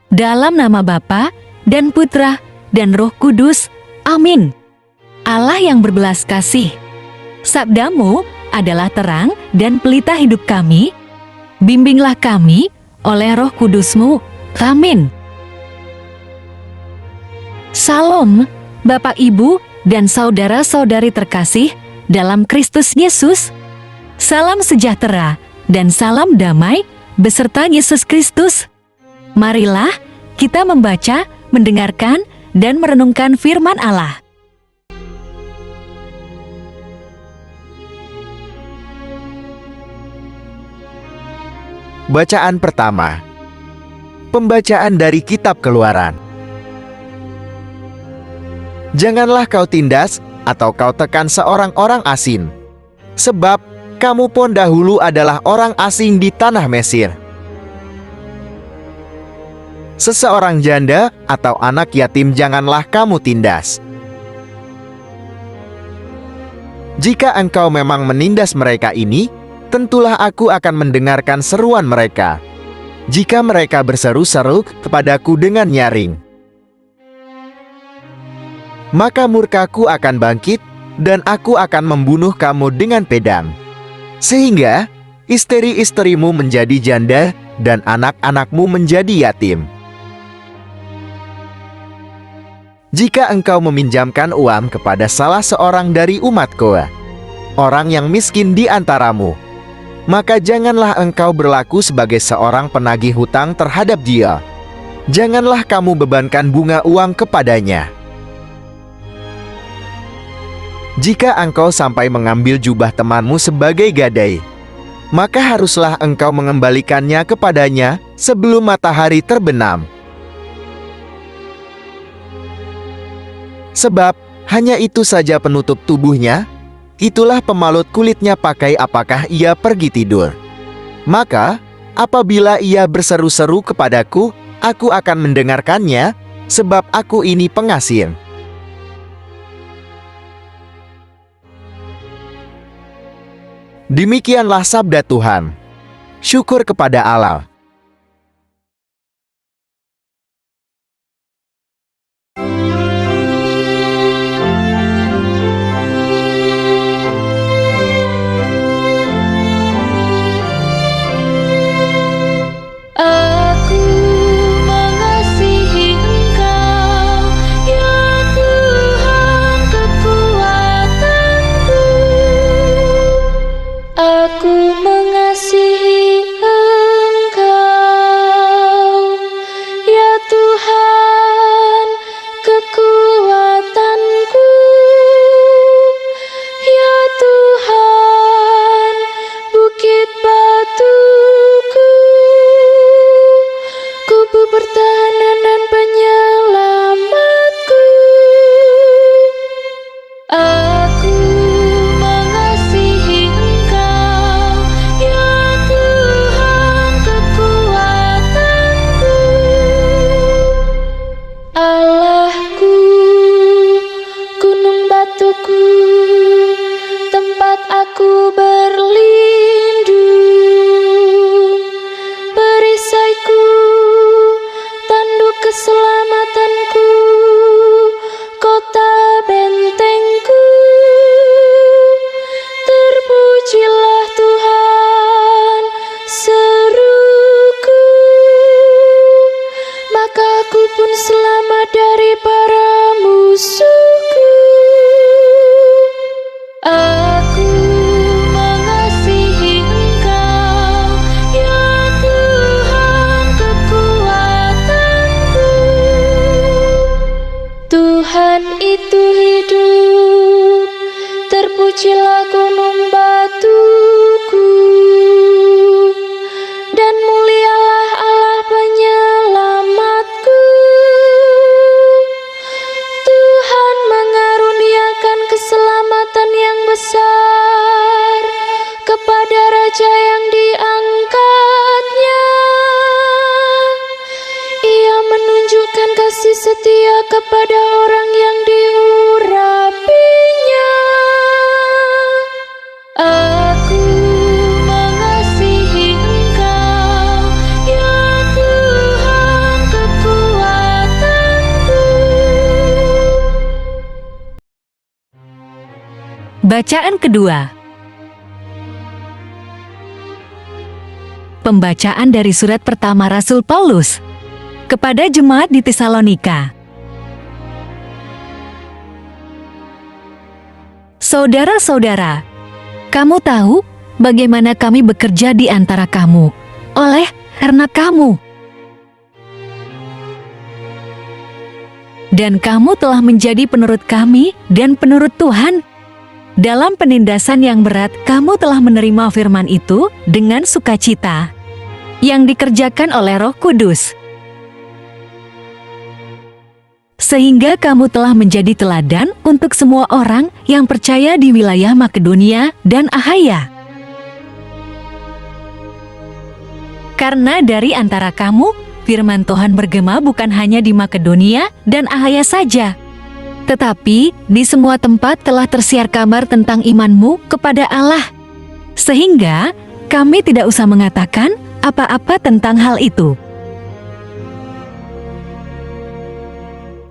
Dalam nama Bapa dan Putra dan Roh Kudus. Amin. Allah yang berbelas kasih, sabda-Mu adalah terang dan pelita hidup kami. Bimbinglah kami oleh Roh Kudus-Mu. Amin. Salam, Bapak, Ibu, dan saudara-saudari terkasih dalam Kristus Yesus. Salam sejahtera dan salam damai beserta Yesus Kristus. Marilah kita membaca, mendengarkan, dan merenungkan firman Allah. Bacaan pertama. Pembacaan dari Kitab Keluaran. Janganlah kau tindas atau kau tekan seorang orang asing, sebab kamu pun dahulu adalah orang asing di tanah Mesir. Seseorang janda atau anak yatim janganlah kamu tindas. Jika engkau memang menindas mereka ini, tentulah aku akan mendengarkan seruan mereka. Jika mereka berseru-seru kepadaku dengan nyaring, maka murkaku akan bangkit dan aku akan membunuh kamu dengan pedang. Sehingga istri-istrimu menjadi janda dan anak-anakmu menjadi yatim. Jika engkau meminjamkan uang kepada salah seorang dari umatku, orang yang miskin di antaramu, maka janganlah engkau berlaku sebagai seorang penagih hutang terhadap dia. Janganlah kamu bebankan bunga uang kepadanya. Jika engkau sampai mengambil jubah temanmu sebagai gadai, maka haruslah engkau mengembalikannya kepadanya sebelum matahari terbenam. Sebab hanya itu saja penutup tubuhnya, itulah pemalut kulitnya pakai apakah ia pergi tidur. Maka, apabila ia berseru-seru kepadaku, aku akan mendengarkannya, sebab aku ini pengasih. Demikianlah sabda Tuhan. Syukur kepada Allah. Terpujilah gunung batuku, dan mulialah Allah penyelamatku. Tuhan mengaruniakan keselamatan yang besar kepada raja yang diangkatnya. Ia menunjukkan kasih setia kepada orang yang diurapinya. Aku mengasihi Engkau, ya Tuhan kekuatanku. Bacaan kedua. Pembacaan dari surat pertama Rasul Paulus kepada jemaat di Tesalonika. Saudara-saudara, kamu tahu bagaimana kami bekerja di antara kamu, karena kamu. Dan kamu telah menjadi penurut kami dan penurut Tuhan. Dalam penindasan yang berat, kamu telah menerima firman itu dengan sukacita yang dikerjakan oleh Roh Kudus. Sehingga kamu telah menjadi teladan untuk semua orang yang percaya di wilayah Makedonia dan Akhaya. Karena dari antara kamu, firman Tuhan bergema bukan hanya di Makedonia dan Akhaya saja, tetapi di semua tempat telah tersiar kabar tentang imanmu kepada Allah. Sehingga kami tidak usah mengatakan apa-apa tentang hal itu.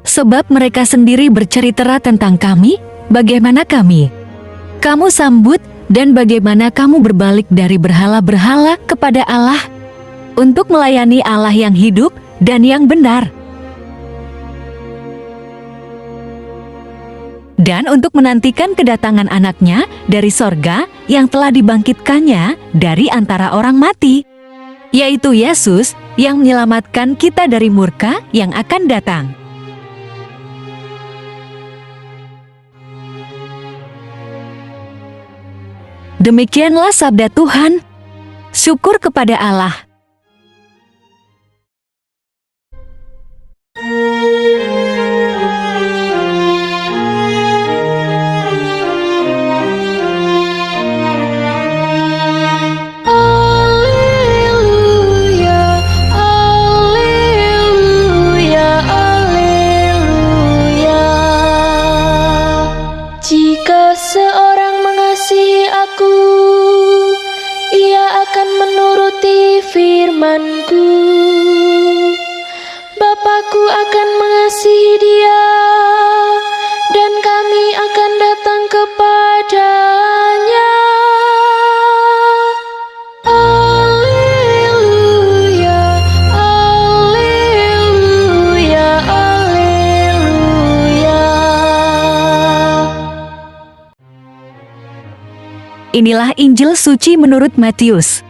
Sebab mereka sendiri bercerita tentang kami, bagaimana kamu sambut dan bagaimana kamu berbalik dari berhala-berhala kepada Allah untuk melayani Allah yang hidup dan yang benar. Dan untuk menantikan kedatangan anaknya dari sorga yang telah dibangkitkannya dari antara orang mati, yaitu Yesus yang menyelamatkan kita dari murka yang akan datang. Demikianlah sabda Tuhan. Syukur kepada Allah. Jika seorang mengasihi aku, ia akan menuruti firman-Ku. Bapa-Ku akan mengasihi dia, dan kami akan datang kepadanya. Alleluia, alleluia, alleluia. Inilah Injil suci menurut Matius.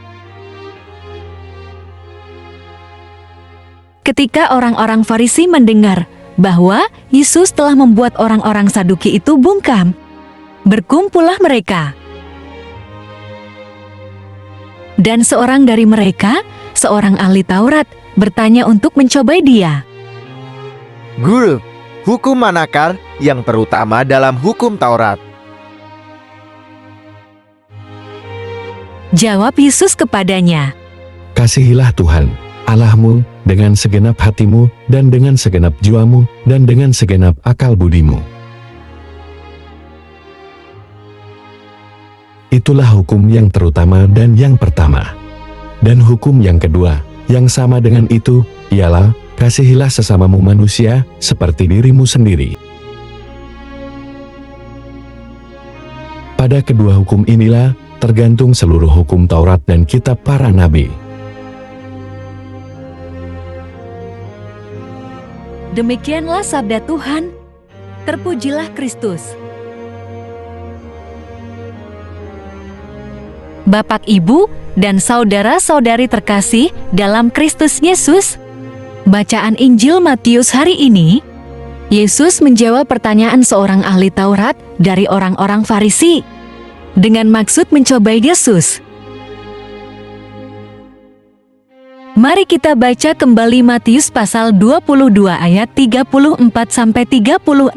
Ketika orang-orang Farisi mendengar bahwa Yesus telah membuat orang-orang Saduki itu bungkam, berkumpullah mereka. Dan seorang dari mereka, seorang ahli Taurat, bertanya untuk mencobai dia. Guru, hukum manakah yang terutama dalam hukum Taurat? Jawab Yesus kepadanya, Kasihilah Tuhan, Allahmu, dengan segenap hatimu, dan dengan segenap jiwamu, dan dengan segenap akal budimu. Itulah hukum yang terutama dan yang pertama. Dan hukum yang kedua, yang sama dengan itu, ialah, kasihilah sesamamu manusia, seperti dirimu sendiri. Pada kedua hukum inilah, tergantung seluruh hukum Taurat dan kitab para nabi. Demikianlah sabda Tuhan. Terpujilah Kristus. Bapak, Ibu, dan saudara-saudari terkasih dalam Kristus Yesus, bacaan Injil Matius hari ini, Yesus menjawab pertanyaan seorang ahli Taurat dari orang-orang Farisi dengan maksud mencobai Yesus. Mari kita baca kembali Matius pasal 22 ayat 34-36.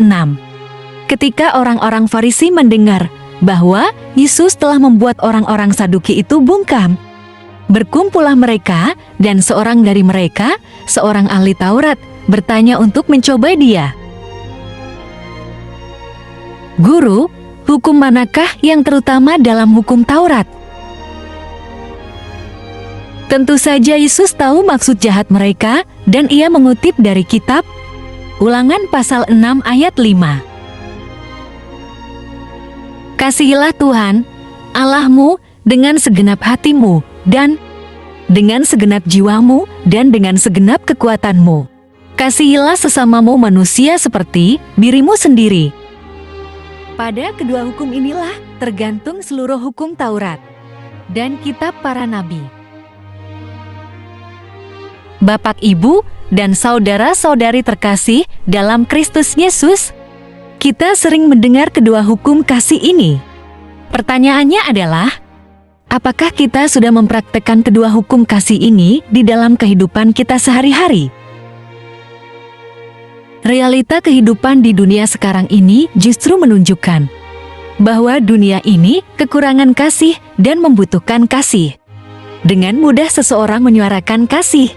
Ketika orang-orang Farisi mendengar bahwa Yesus telah membuat orang-orang Saduki itu bungkam, berkumpullah mereka, dan seorang dari mereka, seorang ahli Taurat, bertanya untuk mencobai dia. Guru, hukum manakah yang terutama dalam hukum Taurat? Tentu saja Yesus tahu maksud jahat mereka, dan ia mengutip dari kitab Ulangan pasal 6 ayat 5. Kasihilah Tuhan, Allahmu dengan segenap hatimu dan dengan segenap jiwamu dan dengan segenap kekuatanmu. Kasihilah sesamamu manusia seperti dirimu sendiri. Pada kedua hukum inilah tergantung seluruh hukum Taurat dan kitab para nabi. Bapak, Ibu, dan saudara-saudari terkasih dalam Kristus Yesus, kita sering mendengar kedua hukum kasih ini. Pertanyaannya adalah, apakah kita sudah mempraktekkan kedua hukum kasih ini di dalam kehidupan kita sehari-hari? Realita kehidupan di dunia sekarang ini justru menunjukkan bahwa dunia ini kekurangan kasih dan membutuhkan kasih. Dengan mudah seseorang menyuarakan kasih,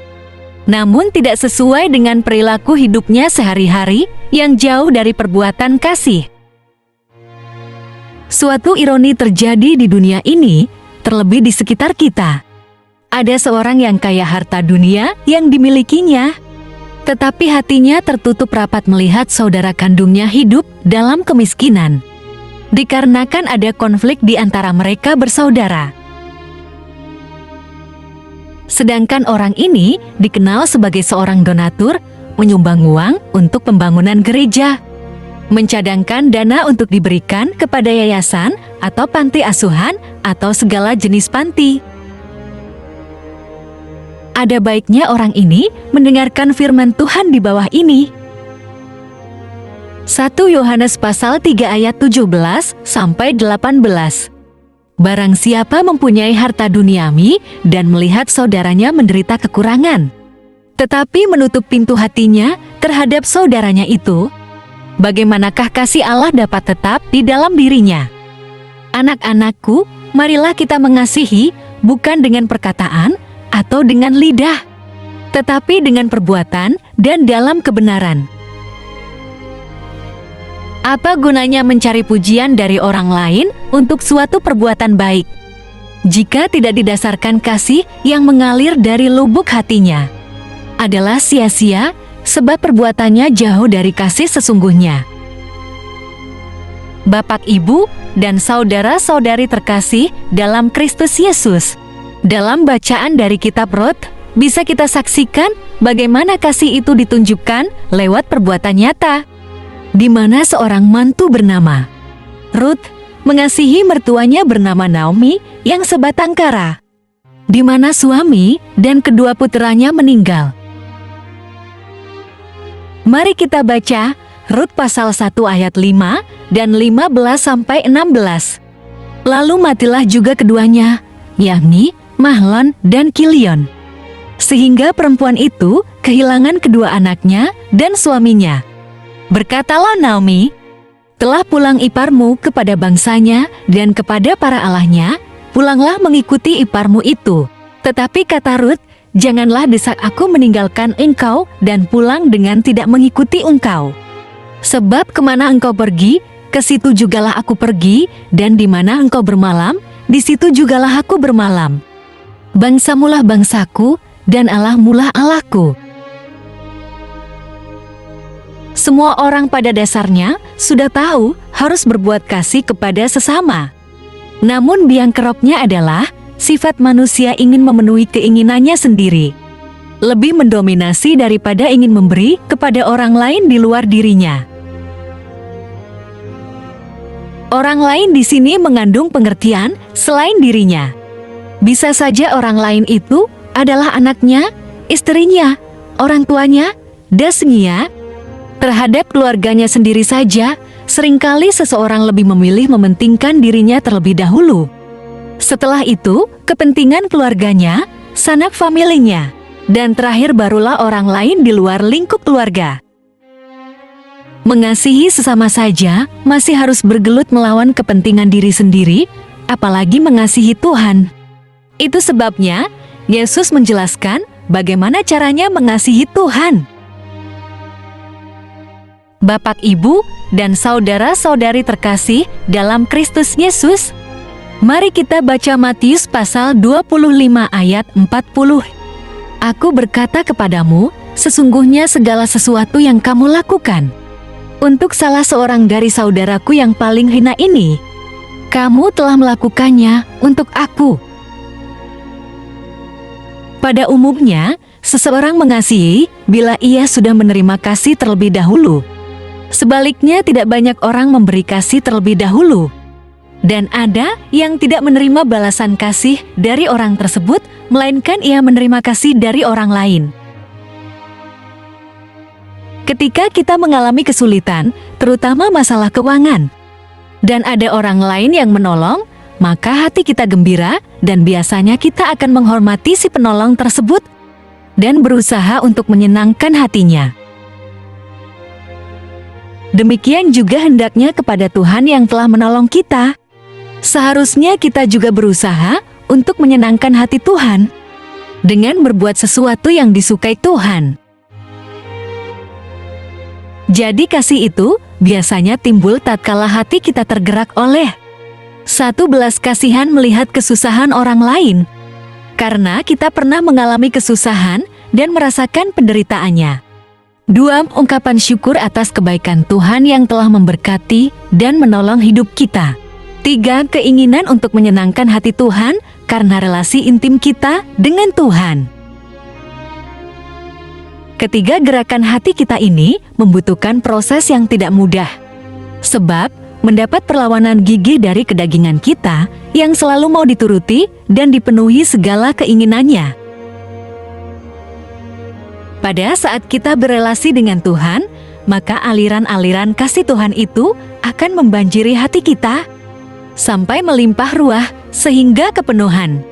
namun tidak sesuai dengan perilaku hidupnya sehari-hari yang jauh dari perbuatan kasih. Suatu ironi terjadi di dunia ini, terlebih di sekitar kita. Ada seorang yang kaya harta dunia yang dimilikinya, tetapi hatinya tertutup rapat melihat saudara kandungnya hidup dalam kemiskinan, dikarenakan ada konflik di antara mereka bersaudara. Sedangkan orang ini dikenal sebagai seorang donatur, menyumbang uang untuk pembangunan gereja, mencadangkan dana untuk diberikan kepada yayasan atau panti asuhan atau segala jenis panti. Ada baiknya orang ini mendengarkan firman Tuhan di bawah ini. 1 Yohanes pasal 3 ayat 17 sampai 18. Barang siapa mempunyai harta duniawi dan melihat saudaranya menderita kekurangan, tetapi menutup pintu hatinya terhadap saudaranya itu, bagaimanakah kasih Allah dapat tetap di dalam dirinya? Anak-anakku, marilah kita mengasihi bukan dengan perkataan atau dengan lidah, tetapi dengan perbuatan dan dalam kebenaran. Apa gunanya mencari pujian dari orang lain untuk suatu perbuatan baik, jika tidak didasarkan kasih yang mengalir dari lubuk hatinya? Adalah sia-sia, sebab perbuatannya jauh dari kasih sesungguhnya. Bapak, Ibu, dan saudara-saudari terkasih dalam Kristus Yesus, dalam bacaan dari kitab Rut, bisa kita saksikan bagaimana kasih itu ditunjukkan lewat perbuatan nyata, di mana seorang mantu bernama Rut mengasihi mertuanya bernama Naomi yang sebatang kara, di mana suami dan kedua puteranya meninggal. Mari kita baca Rut pasal 1 ayat 5 dan 15 sampai 16. Lalu matilah juga keduanya, yakni Mahlon dan Kilion, sehingga perempuan itu kehilangan kedua anaknya dan suaminya. Berkatalah Naomi, telah pulang iparmu kepada bangsanya dan kepada para allahnya, pulanglah mengikuti iparmu itu. Tetapi kata Rut, janganlah desak aku meninggalkan engkau dan pulang dengan tidak mengikuti engkau. Sebab kemana engkau pergi, ke situ jugalah aku pergi, dan di mana engkau bermalam, di situ jugalah aku bermalam. Bangsamulah bangsaku, dan Allahmulah Allahku. Semua orang pada dasarnya sudah tahu harus berbuat kasih kepada sesama. Namun biang keroknya adalah sifat manusia ingin memenuhi keinginannya sendiri, lebih mendominasi daripada ingin memberi kepada orang lain di luar dirinya. Orang lain di sini mengandung pengertian selain dirinya. Bisa saja orang lain itu adalah anaknya, istrinya, orang tuanya, dasnya. Terhadap keluarganya sendiri saja, seringkali seseorang lebih memilih mementingkan dirinya terlebih dahulu. Setelah itu, kepentingan keluarganya, sanak familinya, dan terakhir barulah orang lain di luar lingkup keluarga. Mengasihi sesama saja masih harus bergelut melawan kepentingan diri sendiri, apalagi mengasihi Tuhan. Itu sebabnya Yesus menjelaskan bagaimana caranya mengasihi Tuhan. Bapak, Ibu, dan saudara-saudari terkasih dalam Kristus Yesus, mari kita baca Matius pasal 25 ayat 40. Aku berkata kepadamu, sesungguhnya segala sesuatu yang kamu lakukan untuk salah seorang dari saudaraku yang paling hina ini, Kamu telah melakukannya untuk aku. Pada umumnya, seseorang mengasihi bila ia sudah menerima kasih terlebih dahulu. Sebaliknya, tidak banyak orang memberi kasih terlebih dahulu. Dan ada yang tidak menerima balasan kasih dari orang tersebut, melainkan ia menerima kasih dari orang lain. Ketika kita mengalami kesulitan, terutama masalah keuangan, dan ada orang lain yang menolong, maka hati kita gembira dan biasanya kita akan menghormati si penolong tersebut dan berusaha untuk menyenangkan hatinya. Demikian juga hendaknya kepada Tuhan yang telah menolong kita. Seharusnya kita juga berusaha untuk menyenangkan hati Tuhan dengan berbuat sesuatu yang disukai Tuhan. Jadi kasih itu biasanya timbul tatkala hati kita tergerak oleh satu belas kasihan melihat kesusahan orang lain, karena kita pernah mengalami kesusahan dan merasakan penderitaannya. 2. Ungkapan syukur atas kebaikan Tuhan yang telah memberkati dan menolong hidup kita. 3. Keinginan untuk menyenangkan hati Tuhan karena relasi intim kita dengan Tuhan. Ketiga, gerakan hati kita ini membutuhkan proses yang tidak mudah. Sebab, mendapat perlawanan gigih dari kedagingan kita yang selalu mau dituruti dan dipenuhi segala keinginannya. Pada saat kita berelasi dengan Tuhan, maka aliran-aliran kasih Tuhan itu akan membanjiri hati kita sampai melimpah ruah sehingga kepenuhan.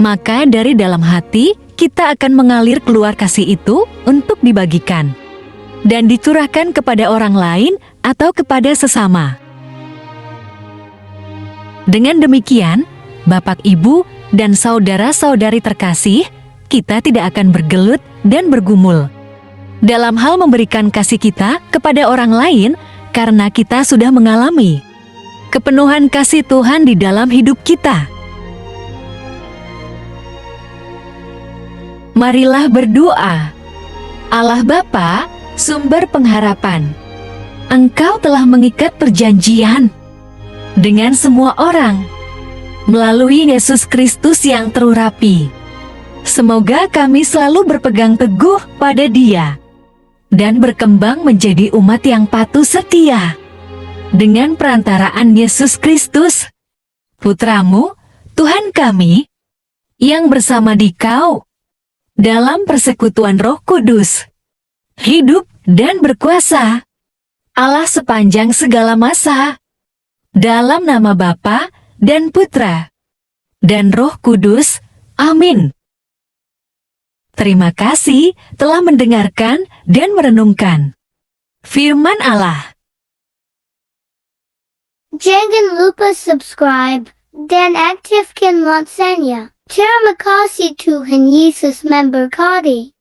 Maka dari dalam hati kita akan mengalir keluar kasih itu untuk dibagikan dan dicurahkan kepada orang lain atau kepada sesama. Dengan demikian, Bapak, Ibu, dan saudara-saudari terkasih, kita tidak akan bergelut dan bergumul dalam hal memberikan kasih kita kepada orang lain karena kita sudah mengalami kepenuhan kasih Tuhan di dalam hidup kita. Marilah berdoa. Allah Bapa, sumber pengharapan, Engkau telah mengikat perjanjian dengan semua orang melalui Yesus Kristus yang terurapi. Semoga kami selalu berpegang teguh pada Dia dan berkembang menjadi umat yang patuh setia dengan perantaraan Yesus Kristus, Putramu, Tuhan kami, yang bersama Dikau dalam persekutuan Roh Kudus, hidup dan berkuasa, Allah sepanjang segala masa, dalam nama Bapa dan Putra dan Roh Kudus. Amin. Terima kasih telah mendengarkan dan merenungkan firman Allah. Jangan lupa subscribe dan aktifkan loncengnya. Terima kasih Tuhan Yesus memberkati.